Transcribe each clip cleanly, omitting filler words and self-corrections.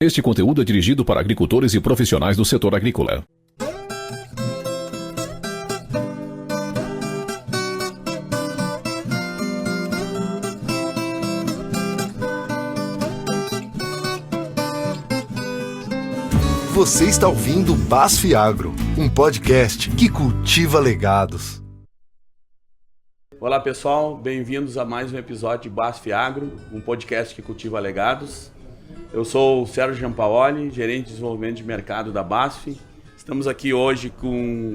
Este conteúdo é dirigido para agricultores e profissionais do setor agrícola. Você está ouvindo BASF Agro, um podcast que cultiva legados. Olá pessoal, bem-vindos a mais um episódio de BASF Agro, um podcast que cultiva legados. Eu sou o Sérgio Giampaoli, gerente de desenvolvimento de mercado da BASF. Estamos aqui hoje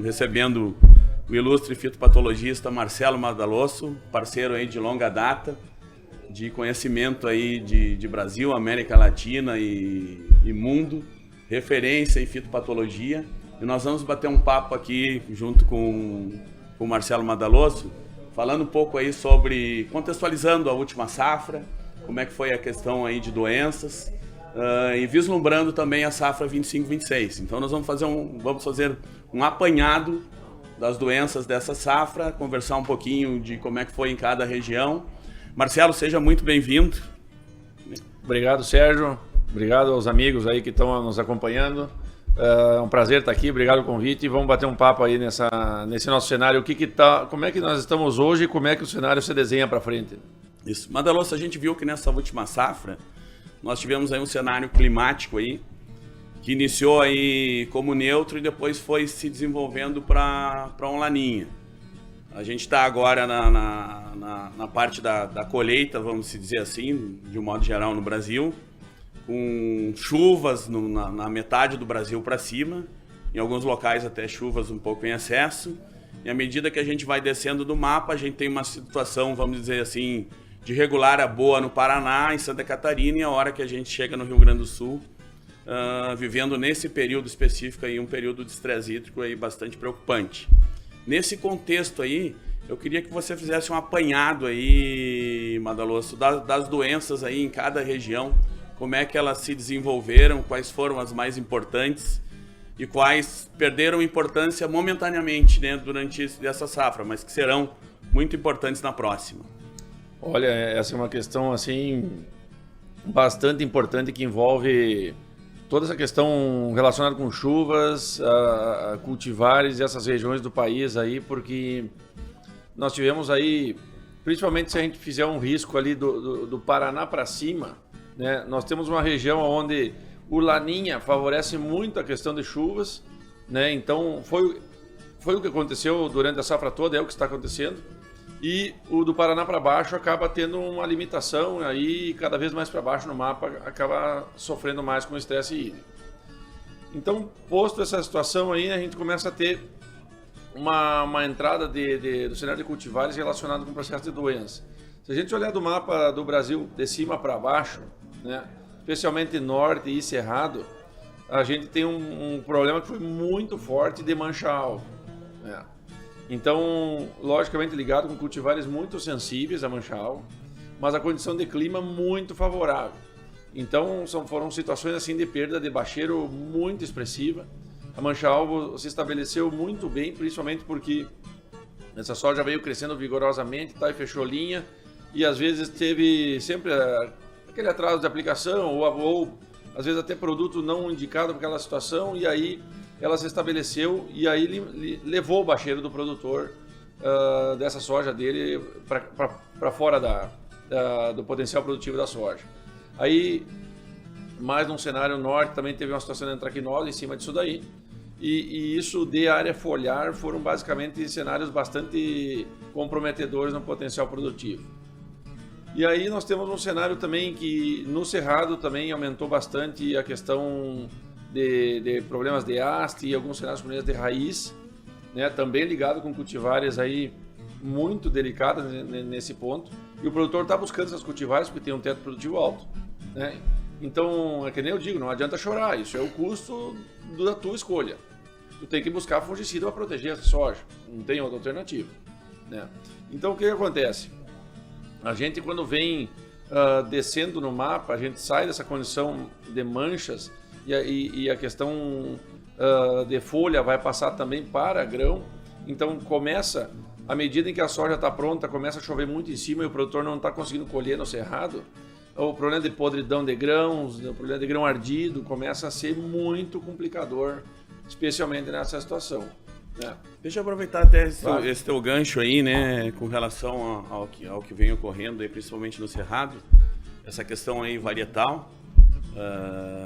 recebendo o ilustre fitopatologista Marcelo Madalosso, parceiro aí de longa data, de conhecimento aí de Brasil, América Latina e mundo, referência em fitopatologia. E nós vamos bater um papo aqui junto com o Marcelo Madalosso, falando um pouco aí sobre, contextualizando a última safra, como é que foi a questão aí de doenças, e vislumbrando também a safra 25-26. Então nós vamos fazer um apanhado das doenças dessa safra, conversar um pouquinho de como é que foi em cada região. Marcelo, seja muito bem-vindo. Obrigado, Sérgio. Obrigado aos amigos aí que estão nos acompanhando. É um prazer estar aqui, obrigado pelo convite. E vamos bater um papo aí nesse nosso cenário. Como é que nós estamos hoje e como é que o cenário se desenha para frente? Isso. Madalosso, a gente viu que nessa última safra nós tivemos aí um cenário climático aí que iniciou aí como neutro e depois foi se desenvolvendo para um laninha. A gente está agora na parte da colheita, vamos dizer assim, de um modo geral no Brasil, com chuvas na metade do Brasil para cima, em alguns locais até chuvas um pouco em excesso, e à medida que a gente vai descendo do mapa, a gente tem uma situação, vamos dizer assim, de regular a boa no Paraná, em Santa Catarina, e a hora que a gente chega no Rio Grande do Sul, vivendo nesse período específico aí, um período de estresse hídrico aí bastante preocupante. Nesse contexto aí, eu queria que você fizesse um apanhado aí, Madalosso, das doenças aí em cada região, como é que elas se desenvolveram, quais foram as mais importantes e quais perderam importância momentaneamente, né, durante essa safra, mas que serão muito importantes na próxima. Olha, essa é uma questão assim bastante importante que envolve toda essa questão relacionada com chuvas, cultivares e essas regiões do país aí, porque nós tivemos aí, principalmente se a gente fizer um risco ali do Paraná para cima, né, nós temos uma região onde o Laninha favorece muito a questão de chuvas, né, então foi o que aconteceu durante a safra toda, é o que está acontecendo. E o do Paraná para baixo acaba tendo uma limitação, aí cada vez mais para baixo no mapa acaba sofrendo mais com o estresse hídrico. Então, posto essa situação aí, a gente começa a ter uma entrada do cenário de cultivares relacionado com o processo de doença. Se a gente olhar do mapa do Brasil de cima para baixo, né, especialmente norte e cerrado, a gente tem um problema que foi muito forte de mancha alva, né? Então, logicamente ligado com cultivares muito sensíveis à mancha alva, mas a condição de clima muito favorável. Então, foram situações assim de perda de bacheiro muito expressiva. A mancha alva se estabeleceu muito bem, principalmente porque essa soja veio crescendo vigorosamente, tá, e fechou linha, e às vezes teve sempre aquele atraso de aplicação, ou às vezes até produto não indicado para aquela situação, e aí ela se estabeleceu e aí levou o bacheiro do produtor dessa soja dele para fora do potencial produtivo da soja. Aí, mais num cenário norte, também teve uma situação de antracnose em cima disso daí, e isso de área foliar foram basicamente cenários bastante comprometedores no potencial produtivo. E aí nós temos um cenário também que no cerrado também aumentou bastante a questão de problemas de haste e alguns cenários com de raiz, né, também ligado com cultivares aí muito delicadas nesse ponto. E o produtor está buscando essas cultivares porque tem um teto produtivo alto, né? Então, é que nem eu digo, não adianta chorar, isso é o custo da tua escolha. Tu tem que buscar fungicida para proteger essa soja, não tem outra alternativa, né? Então, o que acontece? A gente, quando vem descendo no mapa, a gente sai dessa condição de manchas e a questão de folha vai passar também para grão. Então começa, à medida em que a soja está pronta, começa a chover muito em cima e o produtor não está conseguindo colher no cerrado, o problema de podridão de grãos, o problema de grão ardido começa a ser muito complicador, especialmente nessa situação. Né? Deixa eu aproveitar até Claro. esse teu gancho aí, né, com relação ao que vem ocorrendo, aí, principalmente no Cerrado, essa questão aí varietal.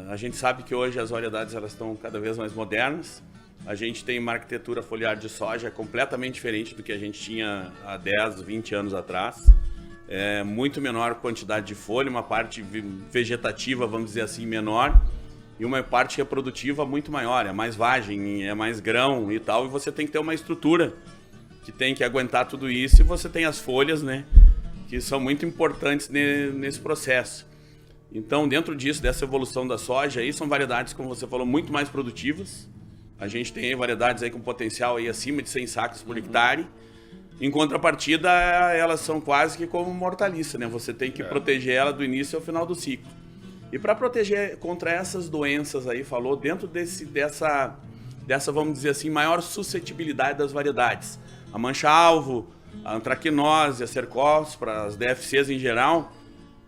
A gente sabe que hoje as variedades elas estão cada vez mais modernas. A gente tem uma arquitetura foliar de soja completamente diferente do que a gente tinha há 10, 20 anos atrás. Muito menor quantidade de folha, uma parte vegetativa, vamos dizer assim, menor, e uma parte reprodutiva muito maior, é mais vagem, é mais grão e tal, e você tem que ter uma estrutura que tem que aguentar tudo isso, e você tem as folhas, né, que são muito importantes nesse processo. Então, dentro disso, dessa evolução da soja, aí são variedades, como você falou, muito mais produtivas. A gente tem aí variedades aí com potencial aí acima de 100 sacos por hectare. Em contrapartida, elas são quase que como uma hortaliça, né? Você tem que proteger ela do início ao final do ciclo. E para proteger contra essas doenças aí, falou, dentro dessa, vamos dizer assim, maior suscetibilidade das variedades. A mancha-alvo, a antracnose, a cercospora, as DFCs em geral,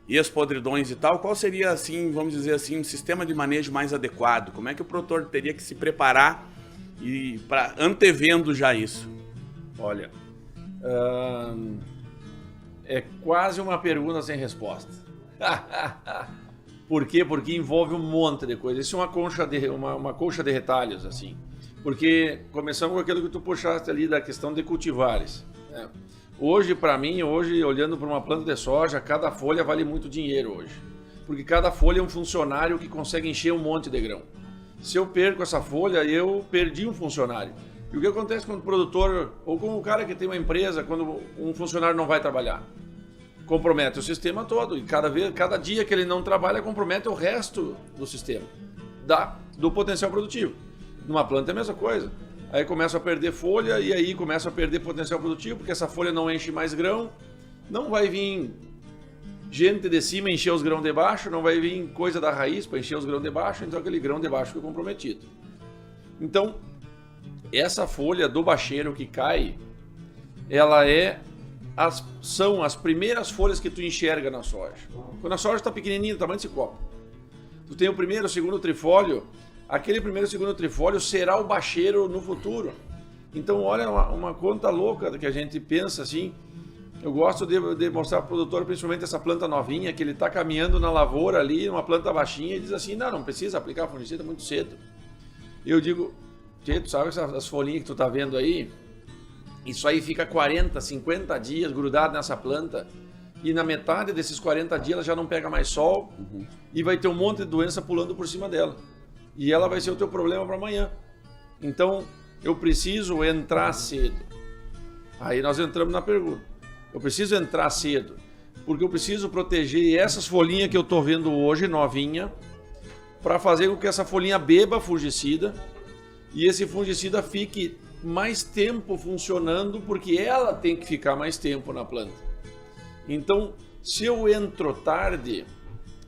e as podridões e tal, qual seria, assim, vamos dizer assim, um sistema de manejo mais adequado? Como é que o produtor teria que se preparar e para antevendo já isso? Olha, é quase uma pergunta sem resposta. Por quê? Porque envolve um monte de coisa. Isso é uma colcha de retalhos, assim. Porque começamos com aquilo que tu puxaste ali da questão de cultivares, né? Hoje, para mim, olhando para uma planta de soja, cada folha vale muito dinheiro hoje. Porque cada folha é um funcionário que consegue encher um monte de grão. Se eu perco essa folha, eu perdi um funcionário. E o que acontece quando o produtor, ou com o cara que tem uma empresa, quando um funcionário não vai trabalhar? Compromete o sistema todo. E cada dia que ele não trabalha, compromete o resto do sistema, do potencial produtivo. Numa planta é a mesma coisa. Aí começa a perder folha e aí começa a perder potencial produtivo, porque essa folha não enche mais grão, não vai vir gente de cima encher os grãos de baixo, não vai vir coisa da raiz para encher os grãos de baixo, então aquele grão de baixo fica comprometido. Então, essa folha do bacheiro que cai, ela são as primeiras folhas que tu enxerga na soja. Quando a soja está pequenininha, do tamanho desse copo, tu tem o primeiro, o segundo trifólio. Aquele primeiro e segundo trifólio será o bacheiro no futuro. Então, olha uma conta louca que a gente pensa assim. Eu gosto de mostrar para o produtor, principalmente essa planta novinha, que ele está caminhando na lavoura ali, uma planta baixinha, e diz assim, não precisa aplicar fungicida muito cedo. E eu digo, tu sabe essas folhinhas que tu está vendo aí? Isso aí fica 40, 50 dias grudado nessa planta, e na metade desses 40 dias ela já não pega mais sol, e vai ter um monte de doença pulando por cima dela. E ela vai ser o teu problema para amanhã. Então, eu preciso entrar cedo. Aí nós entramos na pergunta. Eu preciso entrar cedo, porque eu preciso proteger essas folhinhas que eu estou vendo hoje, novinha, para fazer com que essa folhinha beba fungicida e esse fungicida fique mais tempo funcionando, porque ela tem que ficar mais tempo na planta. Então, se eu entro tarde,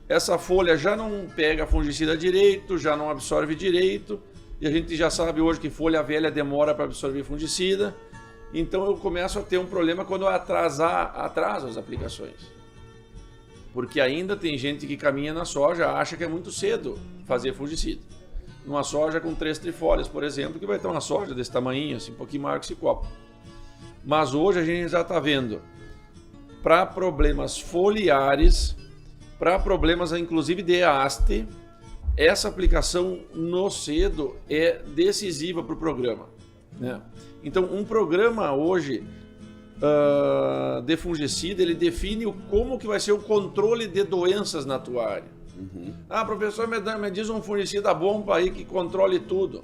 essa folha já não pega fungicida direito, já não absorve direito, e a gente já sabe hoje que folha velha demora para absorver fungicida, então eu começo a ter um problema quando eu atraso as aplicações. Porque ainda tem gente que caminha na soja, acha que é muito cedo fazer fungicida. Numa soja com 3 trifólias, por exemplo, que vai ter uma soja desse tamanhinho, assim, um pouquinho maior que esse copo. Mas hoje a gente já está vendo, para problemas foliares, para problemas inclusive de haste, essa aplicação no cedo é decisiva para o programa, né? Então, um programa hoje de fungicida, ele define como que vai ser o controle de doenças na tua área. Professor, me diz um fungicida bom para aí que controle tudo.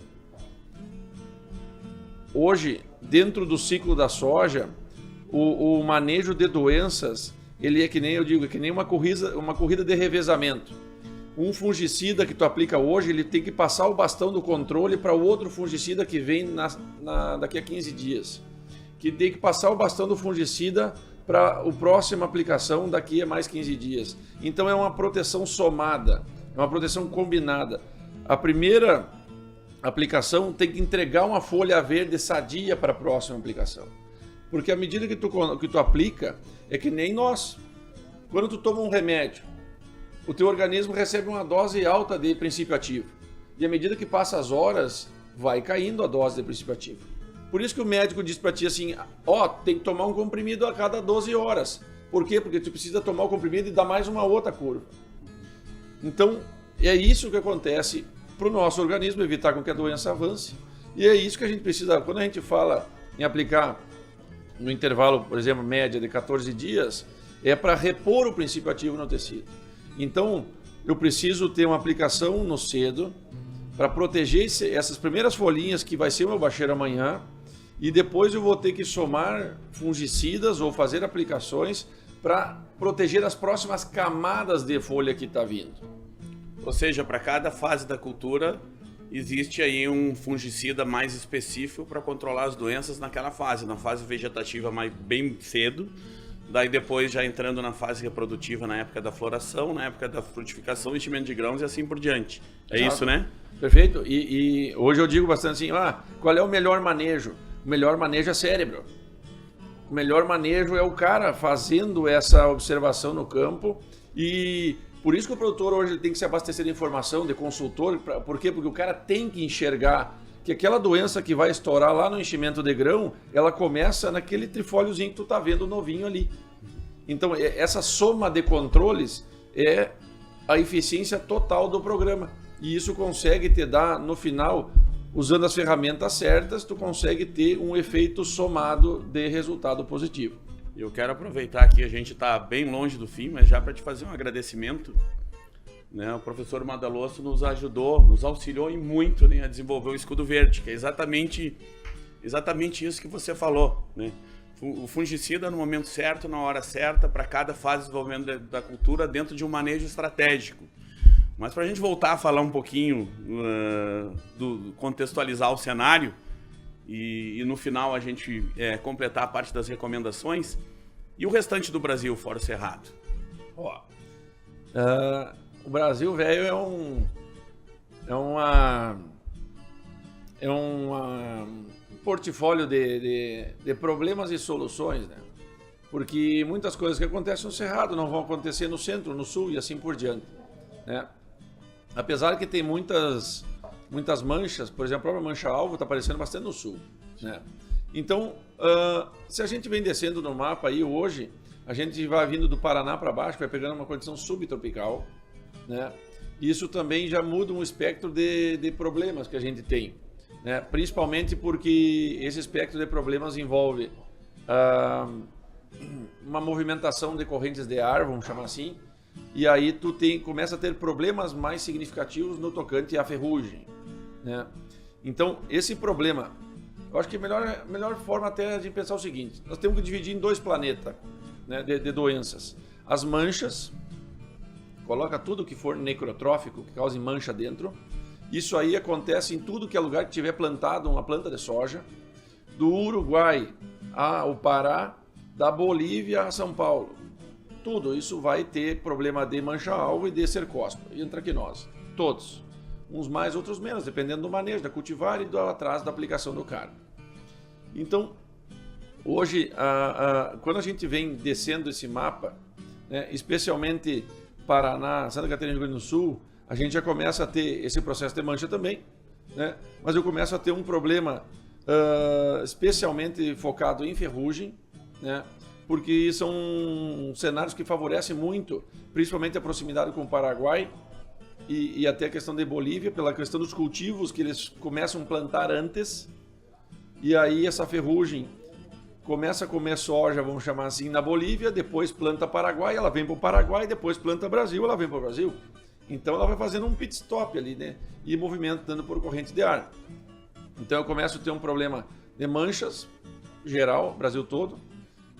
Hoje, dentro do ciclo da soja, o manejo de doenças, ele é que nem eu digo, é que nem uma corrida de revezamento. Um fungicida que tu aplica hoje, ele tem que passar o bastão do controle para o outro fungicida que vem daqui a 15 dias. Que tem que passar o bastão do fungicida para a próxima aplicação daqui a mais 15 dias. Então é uma proteção somada, é uma proteção combinada. A primeira aplicação tem que entregar uma folha verde sadia para a próxima aplicação. Porque à medida que tu aplica, é que nem nós. Quando tu toma um remédio, o teu organismo recebe uma dose alta de princípio ativo. E à medida que passa as horas, vai caindo a dose de princípio ativo. Por isso que o médico diz para ti assim, tem que tomar um comprimido a cada 12 horas. Por quê? Porque tu precisa tomar o comprimido e dar mais uma outra curva. Então, é isso que acontece para o nosso organismo, evitar com que a doença avance. E é isso que a gente precisa, quando a gente fala em aplicar no intervalo, por exemplo, média de 14 dias, é para repor o princípio ativo no tecido. Então, eu preciso ter uma aplicação no cedo para proteger essas primeiras folhinhas que vai ser o meu bacheiro amanhã, e depois eu vou ter que somar fungicidas ou fazer aplicações para proteger as próximas camadas de folha que está vindo. Ou seja, para cada fase da cultura, existe aí um fungicida mais específico para controlar as doenças naquela fase, na fase vegetativa bem cedo, daí depois já entrando na fase reprodutiva na época da floração, na época da frutificação, enchimento de grãos e assim por diante. É Exato. Isso, né? Perfeito. E hoje eu digo bastante assim, qual é o melhor manejo? O melhor manejo é cérebro. O melhor manejo é o cara fazendo essa observação no campo, e por isso que o produtor hoje tem que se abastecer de informação, de consultor. Por quê? Porque o cara tem que enxergar que aquela doença que vai estourar lá no enchimento de grão, ela começa naquele trifóliozinho que tu tá vendo novinho ali. Então, essa soma de controles é a eficiência total do programa. E isso consegue te dar, no final, usando as ferramentas certas, tu consegue ter um efeito somado de resultado positivo. Eu quero aproveitar que a gente está bem longe do fim, mas já para te fazer um agradecimento, né? O professor Madaloso nos ajudou, nos auxiliou e muito, né, a desenvolver o escudo verde, que é exatamente isso que você falou, né? O fungicida no momento certo, na hora certa, para cada fase de desenvolvimento da cultura dentro de um manejo estratégico. Mas para a gente voltar a falar um pouquinho, contextualizar o cenário e no final a gente completar a parte das recomendações, e o restante do Brasil, fora o Cerrado? O Brasil, velho, é um portfólio de problemas e soluções, né? Porque muitas coisas que acontecem no Cerrado não vão acontecer no centro, no sul e assim por diante, né? Apesar que tem muitas manchas, por exemplo, a própria mancha-alvo está aparecendo bastante no sul, né? Então, se a gente vem descendo no mapa aí hoje, a gente vai vindo do Paraná para baixo, vai pegando uma condição subtropical, né? Isso também já muda um espectro de problemas que a gente tem, né? Principalmente porque esse espectro de problemas envolve uma movimentação de correntes de ar, vamos chamar assim, e aí tu começa a ter problemas mais significativos no tocante à ferrugem, né? Então, esse problema, eu acho que a melhor forma até de pensar o seguinte: nós temos que dividir em dois planetas, né, de doenças. As manchas, coloca tudo que for necrotrófico, que cause mancha dentro. Isso aí acontece em tudo que é lugar que tiver plantado uma planta de soja, do Uruguai ao Pará, da Bolívia a São Paulo. Tudo isso vai ter problema de mancha-alvo e de cercóspora e antracnose. Todos. Uns mais, outros menos, dependendo do manejo, da cultivar e do atraso da aplicação do cargo. Então, hoje, quando a gente vem descendo esse mapa, né, especialmente Paraná, Santa Catarina e Rio Grande do Sul, a gente já começa a ter esse processo de mancha também, né? Mas eu começo a ter um problema especialmente focado em ferrugem, né? Porque são cenários que favorecem muito, principalmente a proximidade com o Paraguai e até a questão de Bolívia, pela questão dos cultivos que eles começam a plantar antes, e aí essa ferrugem começa a comer soja, vamos chamar assim, na Bolívia, depois planta Paraguai, ela vem para o Paraguai, depois planta Brasil, ela vem para o Brasil. Então ela vai fazendo um pit stop ali, né? E movimentando por corrente de ar. Então eu começo a ter um problema de manchas, geral, Brasil todo,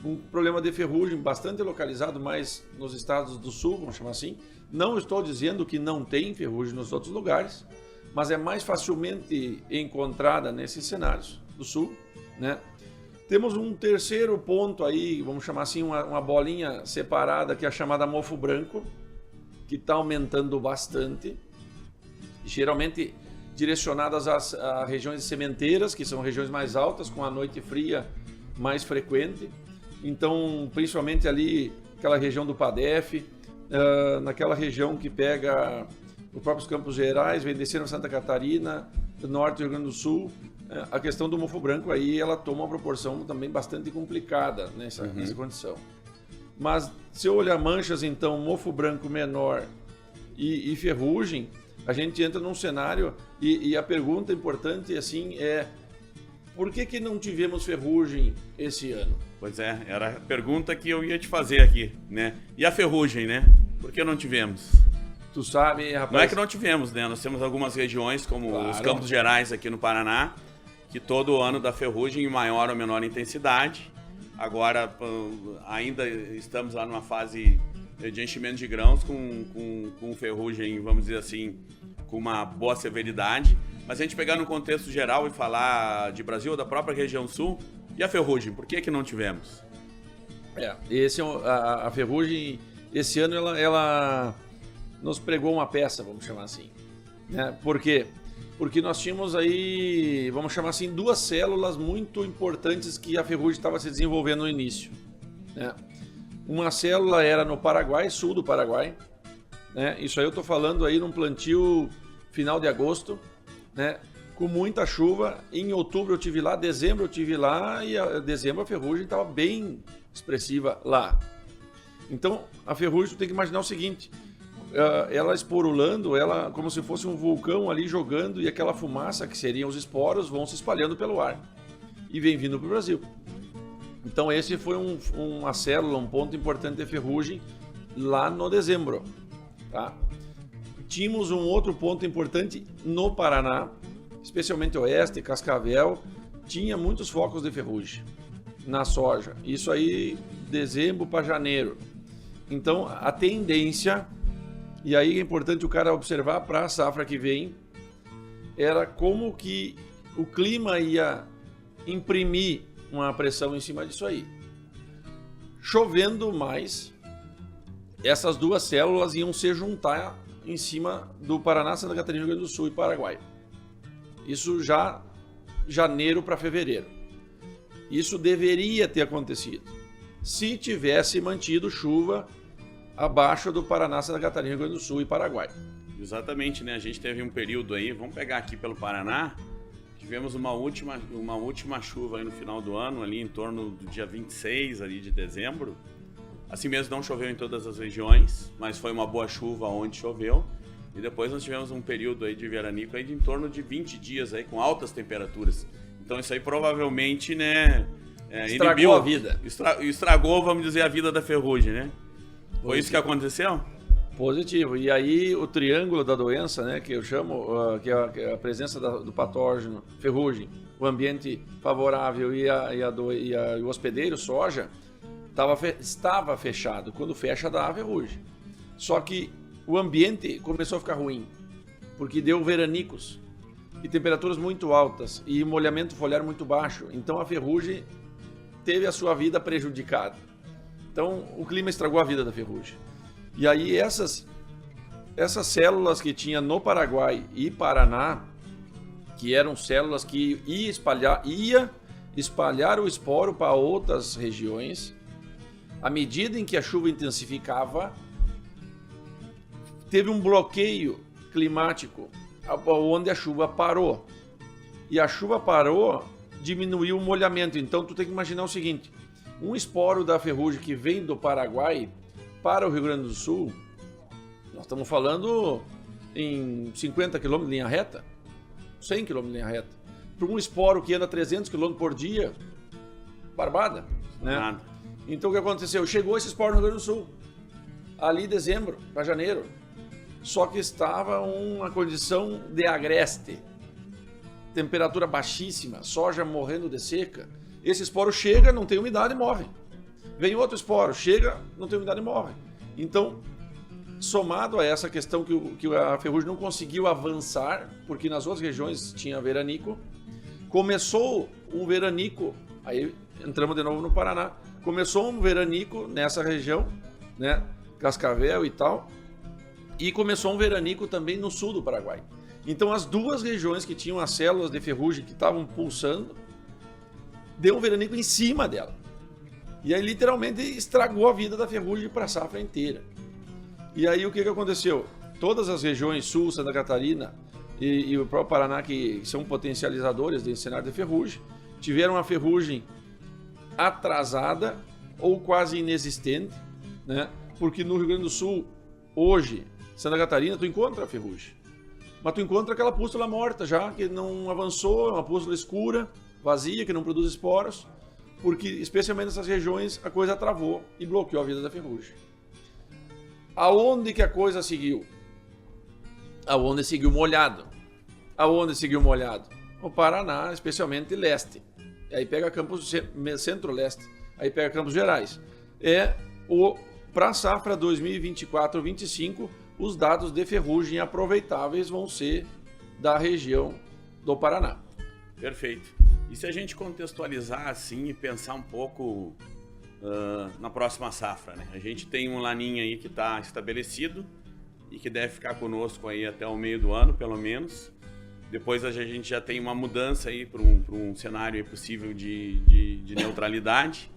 um problema de ferrugem bastante localizado mais nos estados do sul, vamos chamar assim. Não estou dizendo que não tem ferrugem nos outros lugares, mas é mais facilmente encontrada nesses cenários do sul, né? Temos um terceiro ponto aí, vamos chamar assim, uma bolinha separada, que é a chamada mofo branco, que está aumentando bastante, geralmente direcionadas a regiões de sementeiras, que são regiões mais altas, com a noite fria mais frequente. Então, principalmente ali, aquela região do Padef, naquela região que pega os próprios Campos Gerais, vem descendo Santa Catarina, norte do Rio Grande do Sul, a questão do mofo branco aí ela toma uma proporção também bastante complicada nessa condição. Mas se eu olhar manchas, então, mofo branco menor e ferrugem, a gente entra num cenário e a pergunta importante assim é: por que não tivemos ferrugem esse ano? Pois é, era a pergunta que eu ia te fazer aqui, né? E a ferrugem, né? Por que não tivemos? Tu sabe, rapaz... Não é que não tivemos, né? Nós temos algumas regiões, como os Campos Gerais aqui no Paraná, que todo ano dá ferrugem em maior ou menor intensidade. Agora, ainda estamos lá numa fase de enchimento de grãos com ferrugem, vamos dizer assim, com uma boa severidade. Mas a gente pegar no contexto geral e falar de Brasil ou da própria região sul, e a ferrugem, por que não tivemos? A ferrugem, esse ano, ela nos pregou uma peça, vamos chamar assim. Né? Por quê? Porque nós tínhamos aí, vamos chamar assim, duas células muito importantes que a ferrugem estava se desenvolvendo no início. Né? Uma célula era no Paraguai, sul do Paraguai. Né? Isso aí eu estou falando aí num plantio final de agosto, né? Com muita chuva. Em outubro eu tive lá, dezembro eu tive lá e dezembro a ferrugem estava bem expressiva lá. Então a ferrugem, tu tem que imaginar o seguinte: ela esporulando, ela como se fosse um vulcão ali jogando, e aquela fumaça que seriam os esporos vão se espalhando pelo ar e vem vindo para o Brasil. Então esse foi uma célula, um ponto importante de ferrugem lá no dezembro. Tá? Tínhamos um outro ponto importante no Paraná, especialmente oeste, Cascavel, tinha muitos focos de ferrugem na soja. Isso aí dezembro para janeiro. Então a tendência, e aí é importante o cara observar para a safra que vem, era como que o clima ia imprimir uma pressão em cima disso aí. Chovendo mais, essas duas células iam se juntar em cima do Paraná, Santa Catarina, Rio Grande do Sul e Paraguai. Isso já janeiro para fevereiro. Isso deveria ter acontecido se tivesse mantido chuva abaixo do Paraná, Santa Catarina, Rio Grande do Sul e Paraguai. Exatamente, né? A gente teve um período aí, vamos pegar aqui pelo Paraná, tivemos uma última chuva aí no final do ano, ali em torno do dia 26 ali de dezembro. Assim mesmo não choveu em todas as regiões, mas foi uma boa chuva onde choveu. E depois nós tivemos um período aí de veranico aí de em torno de 20 dias aí com altas temperaturas. Então isso aí provavelmente, né, estragou a vida. Estragou, vamos dizer, a vida da ferrugem, né? Foi isso que aconteceu? Positivo. E aí o triângulo da doença, né, que eu chamo, que é a presença do patógeno, ferrugem, o ambiente favorável e o hospedeiro, soja, estava fechado. Quando fecha, dá a ferrugem. Só que o ambiente começou a ficar ruim, porque deu veranicos e temperaturas muito altas e molhamento foliar muito baixo. Então a ferrugem teve a sua vida prejudicada. Então o clima estragou a vida da ferrugem. E aí essas células que tinha no Paraguai e Paraná, que eram células que ia espalhar o esporo para outras regiões, à medida em que a chuva intensificava, teve um bloqueio climático onde a chuva parou. E a chuva parou, diminuiu o molhamento. Então tu tem que imaginar o seguinte: um esporo da ferrugem que vem do Paraguai para o Rio Grande do Sul, nós estamos falando em 50 km de linha reta, 100 km de linha reta. Para um esporo que anda 300 km por dia, barbada, né? Nada. Então o que aconteceu? Chegou esse esporo no Rio Grande do Sul, ali em dezembro para janeiro, só que estava uma condição de agreste, temperatura baixíssima, soja morrendo de seca. Esse esporo chega, não tem umidade e morre. Vem outro esporo, chega, não tem umidade e morre. Então, somado a essa questão que a ferrugem não conseguiu avançar, porque nas outras regiões tinha veranico, começou um veranico, aí entramos de novo no Paraná, começou um veranico nessa região, né, Cascavel e tal, e começou um veranico também no sul do Paraguai. Então as duas regiões que tinham as células de ferrugem que estavam pulsando, deu um veranico em cima dela. E aí literalmente estragou a vida da ferrugem para a safra inteira. E aí o que aconteceu? Todas as regiões sul, Santa Catarina e o próprio Paraná, que são potencializadores desse cenário de ferrugem, tiveram uma ferrugem atrasada ou quase inexistente, né? Porque no Rio Grande do Sul, hoje, Santa Catarina, tu encontra a ferrugem. Mas tu encontra aquela pústula morta já, que não avançou, é uma pústula escura, vazia, que não produz esporos, porque especialmente nessas regiões a coisa travou e bloqueou a vida da ferrugem. Aonde que a coisa seguiu? Aonde seguiu molhado. Aonde seguiu molhado? O Paraná, especialmente leste. E aí pega Campos centro-leste. Aí pega Campos Gerais. Para a safra 2024-25, os dados de ferrugem aproveitáveis vão ser da região do Paraná. Perfeito. E se a gente contextualizar assim e pensar um pouco na próxima safra, né? A gente tem um laninha aí que está estabelecido e que deve ficar conosco aí até o meio do ano, pelo menos. Depois a gente já tem uma mudança aí para um cenário aí possível de neutralidade.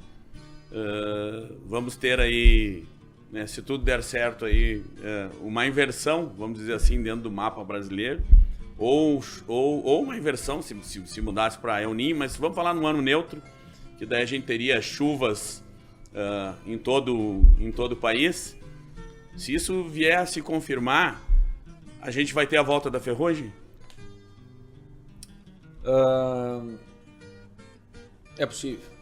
Vamos ter aí, né, se tudo der certo aí, uma inversão, vamos dizer assim, dentro do mapa brasileiro, ou uma inversão se mudasse para El Niño, mas vamos falar num ano neutro, que daí a gente teria chuvas em todo o país. Se isso vier a se confirmar, a gente vai ter a volta da ferrugem? É possível.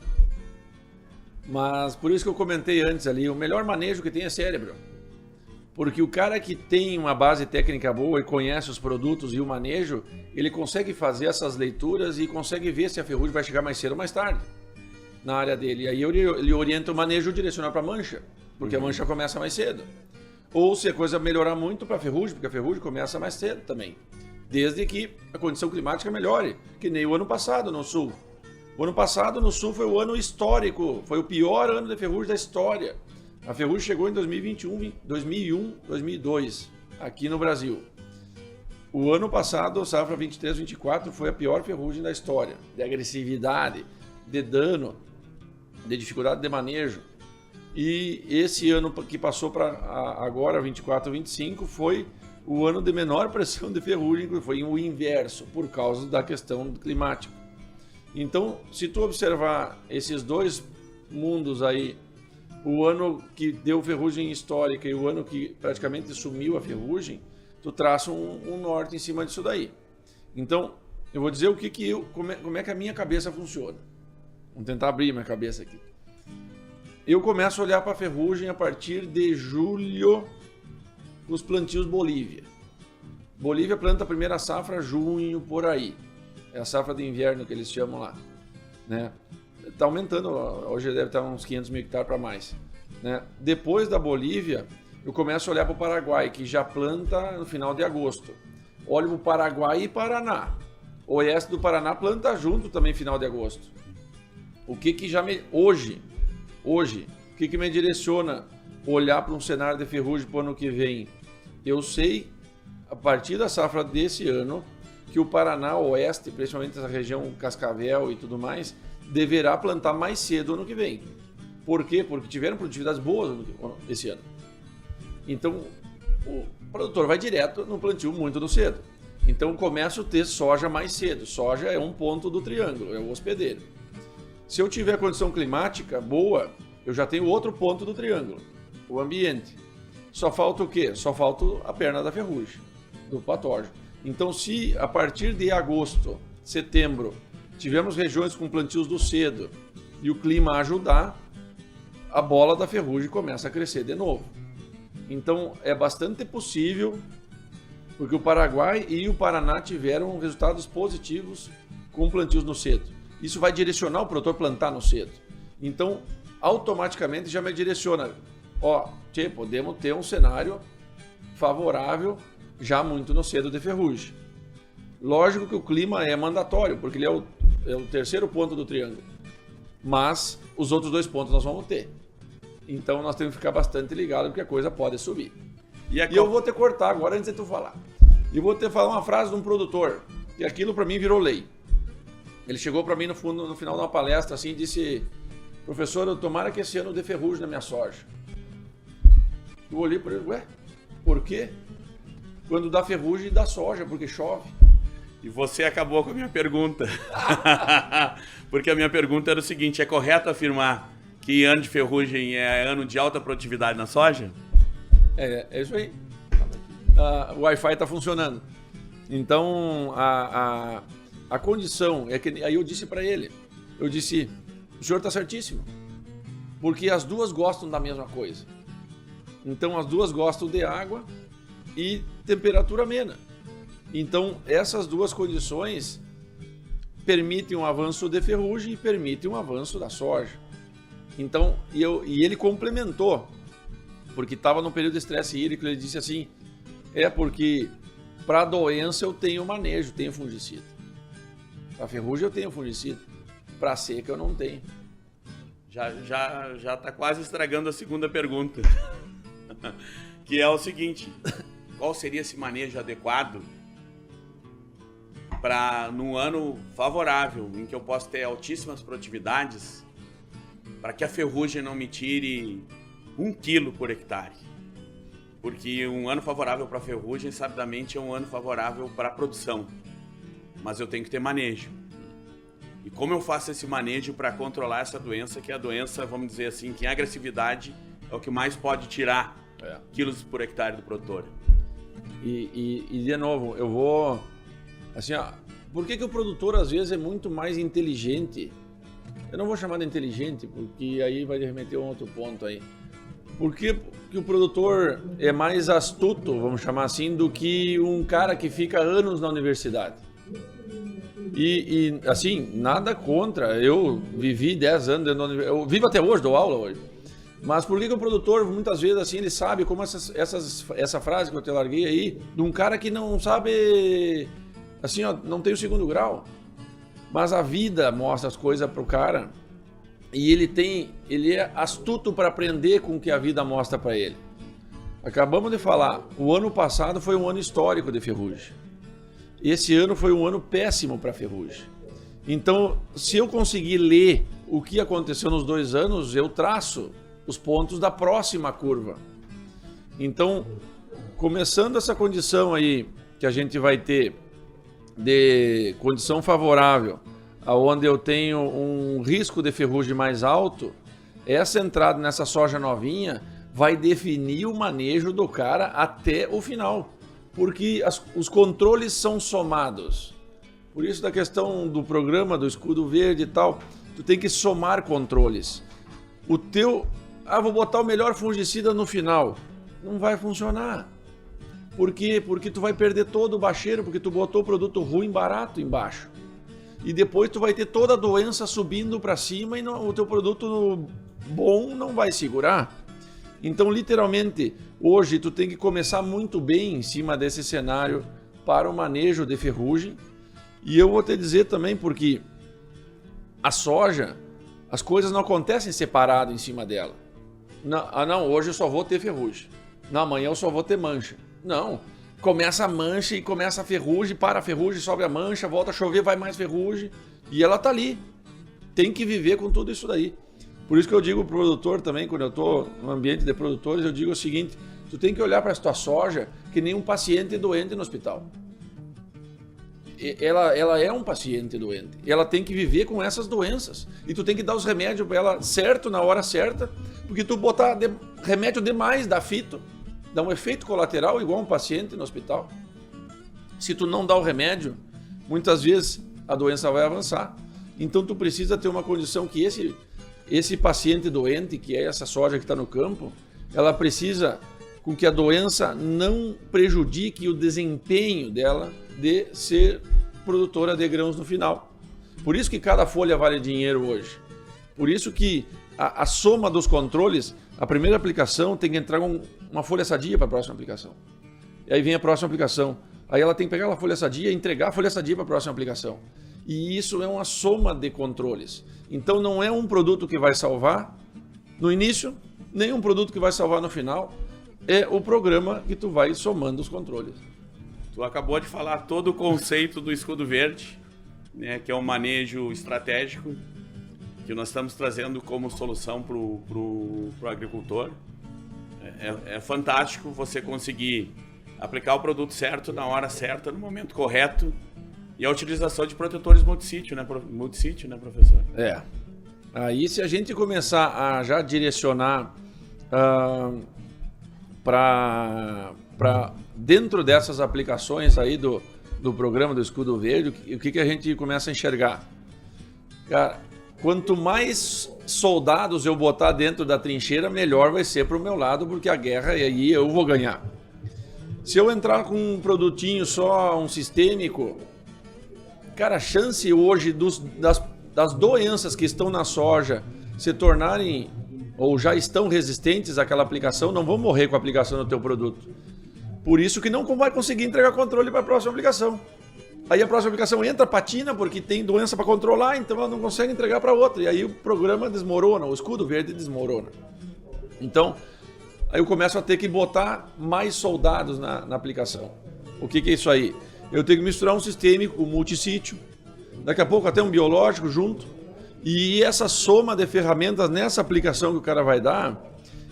Mas por isso que eu comentei antes ali, o melhor manejo que tem é cérebro. Porque o cara que tem uma base técnica boa e conhece os produtos e o manejo, ele consegue fazer essas leituras e consegue ver se a ferrugem vai chegar mais cedo ou mais tarde na área dele. E aí ele orienta o manejo direcional para a mancha, porque a mancha começa mais cedo. Ou se a coisa melhorar muito para a ferrugem, porque a ferrugem começa mais cedo também. Desde que a condição climática melhore, que nem o ano passado no sul. O ano passado no sul foi o ano histórico, foi o pior ano de ferrugem da história. A ferrugem chegou em 2021, 2001, 2002, aqui no Brasil. O ano passado, safra 23-24, foi a pior ferrugem da história, de agressividade, de dano, de dificuldade de manejo. E esse ano que passou para agora, 24-25, foi o ano de menor pressão de ferrugem, que foi o inverso, por causa da questão climática. Então, se tu observar esses dois mundos aí, o ano que deu ferrugem histórica e o ano que praticamente sumiu a ferrugem, tu traça um norte em cima disso daí. Então, eu vou dizer como é que a minha cabeça funciona. Vamos tentar abrir minha cabeça aqui. Eu começo a olhar para a ferrugem a partir de julho, os plantios Bolívia. Bolívia planta a primeira safra junho, por aí. É a safra de inverno que eles chamam lá, né? Está aumentando, hoje deve estar uns 500 mil hectares para mais, né? Depois da Bolívia, eu começo a olhar para o Paraguai, que já planta no final de agosto. Olho para o Paraguai e Paraná. O oeste do Paraná planta junto também final de agosto. O que já me... Hoje, o que me direciona olhar para um cenário de ferrugem para o ano que vem? Eu sei, a partir da safra desse ano, que o Paraná Oeste, principalmente essa região Cascavel e tudo mais, deverá plantar mais cedo ano que vem. Por quê? Porque tiveram produtividades boas esse ano. Então, o produtor vai direto no plantio muito no cedo. Então, começa a ter soja mais cedo. Soja é um ponto do triângulo, é o hospedeiro. Se eu tiver condição climática boa, eu já tenho outro ponto do triângulo, o ambiente. Só falta o quê? Só falta a perna da ferrugem, do patógeno. Então, se a partir de agosto, setembro, tivermos regiões com plantios do cedo e o clima ajudar, a bola da ferrugem começa a crescer de novo. Então, é bastante possível, porque o Paraguai e o Paraná tiveram resultados positivos com plantios no cedo. Isso vai direcionar o produtor a plantar no cedo. Então, automaticamente já me direciona. Podemos ter um cenário favorável já muito no cedo de ferrugem. Lógico que o clima é mandatório, porque ele é o terceiro ponto do triângulo. Mas os outros dois pontos nós vamos ter. Então nós temos que ficar bastante ligado, porque a coisa pode subir. E eu vou te cortar agora antes de tu falar. E vou te falar uma frase de um produtor, que aquilo para mim virou lei. Ele chegou para mim no final de uma palestra assim e disse: professor, tomara que esse ano dê ferrugem na minha soja. Eu olhei para ele: Por quê? Quando dá ferrugem, dá soja, porque chove. E você acabou com a minha pergunta. Porque a minha pergunta era o seguinte, é correto afirmar que ano de ferrugem é ano de alta produtividade na soja? É isso aí. O Wi-Fi está funcionando. Então, a condição é que... Aí eu disse para ele, o senhor está certíssimo. Porque as duas gostam da mesma coisa. Então, as duas gostam de água e temperatura amena. Então, essas duas condições permitem um avanço de ferrugem e permitem um avanço da soja. Então, e ele complementou, porque estava no período de estresse hídrico, ele disse assim, porque para a doença eu tenho manejo, tenho fungicida. Para a ferrugem eu tenho fungicida, para a seca eu não tenho. Já está quase estragando a segunda pergunta, que é o seguinte, qual seria esse manejo adequado para, num ano favorável, em que eu posso ter altíssimas produtividades, para que a ferrugem não me tire 1 quilo por hectare? Porque um ano favorável para a ferrugem, sabidamente, é um ano favorável para a produção, mas eu tenho que ter manejo. E como eu faço esse manejo para controlar essa doença, que é a doença, vamos dizer assim, que em agressividade é o que mais pode tirar quilos por hectare do produtor? E de novo, eu vou... Assim, por que o produtor às vezes é muito mais inteligente? Eu não vou chamar de inteligente, porque aí vai remeter a um outro ponto aí. Por que o produtor é mais astuto, vamos chamar assim, do que um cara que fica anos na universidade? E assim, nada contra, eu vivi 10 anos dentro da universidade, eu vivo até hoje, dou aula hoje. Mas por que o produtor, muitas vezes, assim, ele sabe como essa frase que eu te larguei aí, de um cara que não sabe, assim, não tem o 2º grau, mas a vida mostra as coisas pro cara e ele é astuto para aprender com o que a vida mostra para ele. Acabamos de falar, o ano passado foi um ano histórico de ferrugem. Esse ano foi um ano péssimo para ferrugem. Então, se eu conseguir ler o que aconteceu nos 2 anos, eu traço os pontos da próxima curva. Então, começando essa condição aí que a gente vai ter de condição favorável, aonde eu tenho um risco de ferrugem mais alto, essa entrada nessa soja novinha vai definir o manejo do cara até o final. Porque os controles são somados. Por isso da questão do programa, do escudo verde e tal, tu tem que somar controles. Vou botar o melhor fungicida no final. Não vai funcionar. Por quê? Porque tu vai perder todo o bacheiro, porque tu botou o produto ruim barato embaixo. E depois tu vai ter toda a doença subindo para cima e o teu produto bom não vai segurar. Então, literalmente, hoje tu tem que começar muito bem em cima desse cenário para o manejo de ferrugem. E eu vou te dizer também porque a soja, as coisas não acontecem separado em cima dela. Não, hoje eu só vou ter ferrugem. Não, amanhã eu só vou ter mancha. Não, começa a mancha e começa a ferrugem, para a ferrugem, sobe a mancha, volta a chover, vai mais ferrugem. E ela tá ali. Tem que viver com tudo isso daí. Por isso que eu digo pro produtor também, quando eu estou no ambiente de produtores, eu digo o seguinte, tu tem que olhar para a tua soja que nem um paciente doente no hospital. Ela é um paciente doente, ela tem que viver com essas doenças, e tu tem que dar os remédios para ela certo, na hora certa, porque tu botar remédio demais dá fito, dá um efeito colateral igual um paciente no hospital. Se tu não dá o remédio, muitas vezes a doença vai avançar. Então tu precisa ter uma condição que esse paciente doente, que é essa soja que está no campo, ela precisa com que a doença não prejudique o desempenho dela de ser produtora de grãos no final. Por isso que cada folha vale dinheiro hoje. Por isso que a soma dos controles, a primeira aplicação tem que entrar uma folha sadia para a próxima aplicação. E aí vem a próxima aplicação. Aí ela tem que pegar a folha sadia e entregar a folha sadia para a próxima aplicação. E isso é uma soma de controles. Então não é um produto que vai salvar no início, nem um produto que vai salvar no final. É o programa que tu vai somando os controles. Tu acabou de falar todo o conceito do escudo verde, né, que é um manejo estratégico que nós estamos trazendo como solução para o agricultor. é fantástico você conseguir aplicar o produto certo na hora certa, no momento correto, e a utilização de protetores multissítio, né, professor? Aí se a gente começar a já direcionar para dentro dessas aplicações aí do programa do Escudo Verde, o que a gente começa a enxergar? Cara, quanto mais soldados eu botar dentro da trincheira, melhor vai ser para o meu lado, porque a guerra aí eu vou ganhar. Se eu entrar com um produtinho só, um sistêmico, cara, a chance hoje das doenças que estão na soja se tornarem ou já estão resistentes àquela aplicação, não vão morrer com a aplicação do teu produto. Por isso que não vai conseguir entregar controle para a próxima aplicação. Aí a próxima aplicação entra, patina, porque tem doença para controlar, então ela não consegue entregar para outra. E aí o programa desmorona, o Escudo Verde desmorona. Então, aí eu começo a ter que botar mais soldados na aplicação. O que é isso aí? Eu tenho que misturar um sistêmico, um multissítio, daqui a pouco até um biológico junto. E essa soma de ferramentas nessa aplicação que o cara vai dar,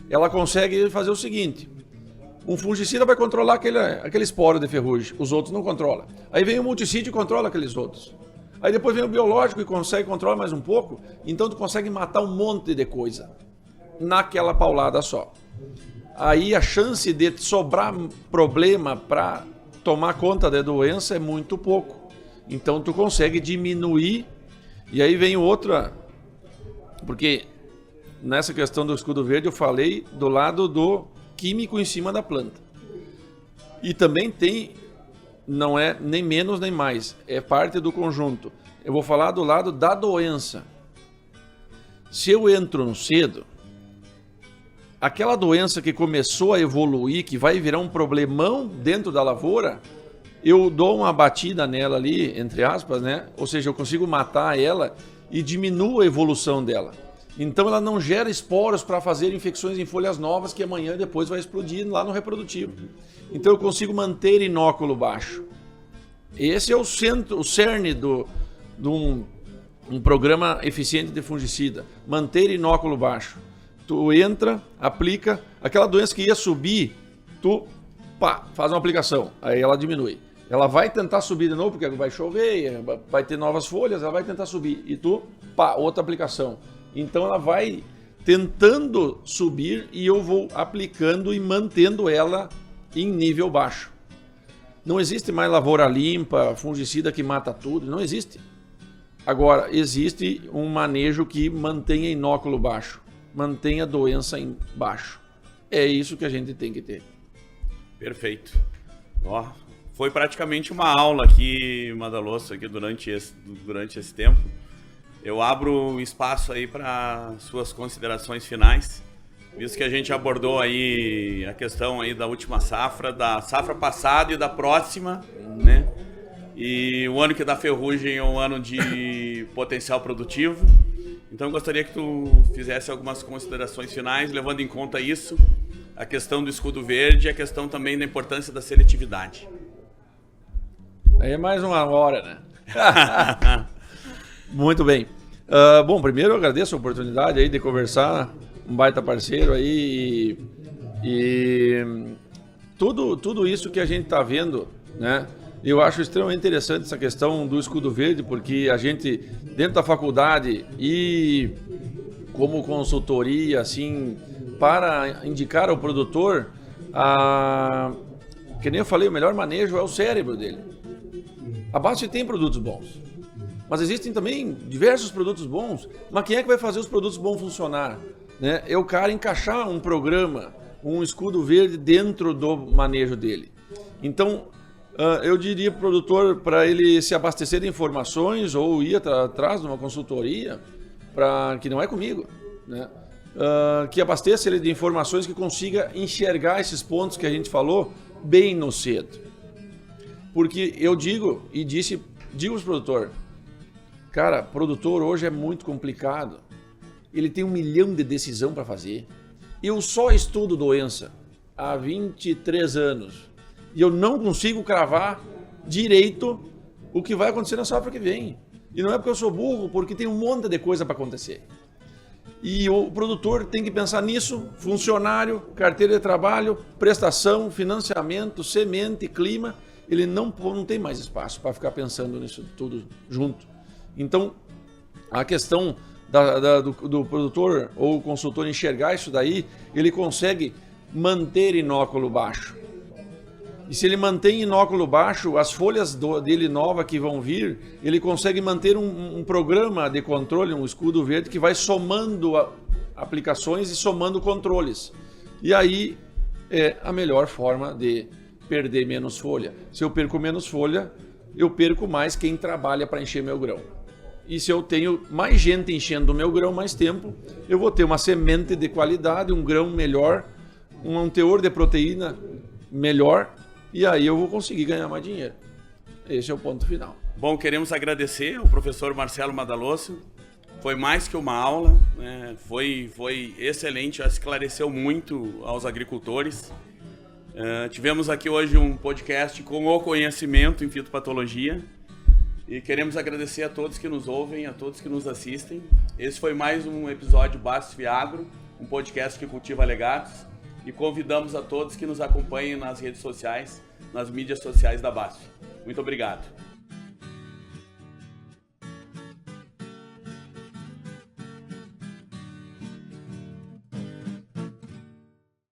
ela consegue fazer o seguinte: um fungicida vai controlar aquele esporo de ferrugem, os outros não controlam. Aí vem o multissítio e controla aqueles outros. Aí depois vem o biológico e consegue controlar mais um pouco, então tu consegue matar um monte de coisa naquela paulada só. Aí a chance de sobrar problema para tomar conta da doença é muito pouco. Então tu consegue diminuir. E aí vem outra, porque nessa questão do Escudo Verde eu falei do lado do químico em cima da planta. E também tem, não é nem menos nem mais, é parte do conjunto. Eu vou falar do lado da doença. Se eu entro cedo, aquela doença que começou a evoluir, que vai virar um problemão dentro da lavoura, eu dou uma batida nela ali, entre aspas, né? Ou seja, eu consigo matar ela e diminuo a evolução dela. Então ela não gera esporos para fazer infecções em folhas novas que amanhã depois vai explodir lá no reprodutivo. Então eu consigo manter inóculo baixo. Esse é o cerne de um programa eficiente de fungicida. Manter inóculo baixo. Tu entra, aplica, aquela doença que ia subir, tu faz uma aplicação, aí ela diminui. Ela vai tentar subir de novo, porque vai chover, vai ter novas folhas, ela vai tentar subir. E tu, outra aplicação. Então ela vai tentando subir e eu vou aplicando e mantendo ela em nível baixo. Não existe mais lavoura limpa, fungicida que mata tudo, não existe. Agora, existe um manejo que mantenha inóculo baixo, mantenha a doença em baixo. É isso que a gente tem que ter. Perfeito. Foi praticamente uma aula aqui, Madaloso, aqui durante esse tempo. Eu abro espaço aí para suas considerações finais, visto que a gente abordou aí a questão aí da última safra, da safra passada e da próxima, né? E o ano que dá ferrugem é um ano de potencial produtivo. Então eu gostaria que tu fizesse algumas considerações finais, levando em conta isso, a questão do Escudo Verde e a questão também da importância da seletividade. Aí é mais uma hora, né? Muito bem. Bom, primeiro eu agradeço a oportunidade aí de conversar, um baita parceiro aí e tudo isso que a gente está vendo, né? Eu acho extremamente interessante essa questão do Escudo Verde, porque a gente, dentro da faculdade e como consultoria, assim, para indicar ao produtor, que nem eu falei, o melhor manejo é o cérebro dele. A BASF tem produtos bons, mas existem também diversos produtos bons, mas quem é que vai fazer os produtos bons funcionar? Né? É o cara encaixar um programa, um Escudo Verde dentro do manejo dele. Então, eu diria para o produtor para ele se abastecer de informações ou ir atrás de uma consultoria, que não é comigo, né? Que abasteça ele de informações que consiga enxergar esses pontos que a gente falou bem no cedo. Porque eu digo para o produtor, cara, produtor hoje é muito complicado, ele tem 1 milhão de decisão para fazer. Eu só estudo doença há 23 anos. E eu não consigo cravar direito o que vai acontecer na safra que vem. E não é porque eu sou burro, porque tem um monte de coisa para acontecer. E o produtor tem que pensar nisso, funcionário, carteira de trabalho, prestação, financiamento, semente, clima. Ele não tem mais espaço para ficar pensando nisso tudo junto. Então, a questão do produtor ou consultor enxergar isso daí, ele consegue manter inóculo baixo. E se ele mantém inóculo baixo, as folhas dele nova que vão vir, ele consegue manter um programa de controle, um escudo verde que vai somando aplicações e somando controles. E aí é a melhor forma de perder menos folha. Se eu perco menos folha, eu perco mais quem trabalha para encher meu grão. E se eu tenho mais gente enchendo o meu grão mais tempo, eu vou ter uma semente de qualidade, um grão melhor, um teor de proteína melhor, e aí eu vou conseguir ganhar mais dinheiro. Esse é o ponto final. Bom, queremos agradecer ao professor Marcelo Madalosso. Foi mais que uma aula, né? Foi excelente, esclareceu muito aos agricultores. Tivemos aqui hoje um podcast com o conhecimento em fitopatologia. E queremos agradecer a todos que nos ouvem, a todos que nos assistem. Esse foi mais um episódio BASF Agro, um podcast que cultiva legados. E convidamos a todos que nos acompanhem nas redes sociais, nas mídias sociais da BASF. Muito obrigado.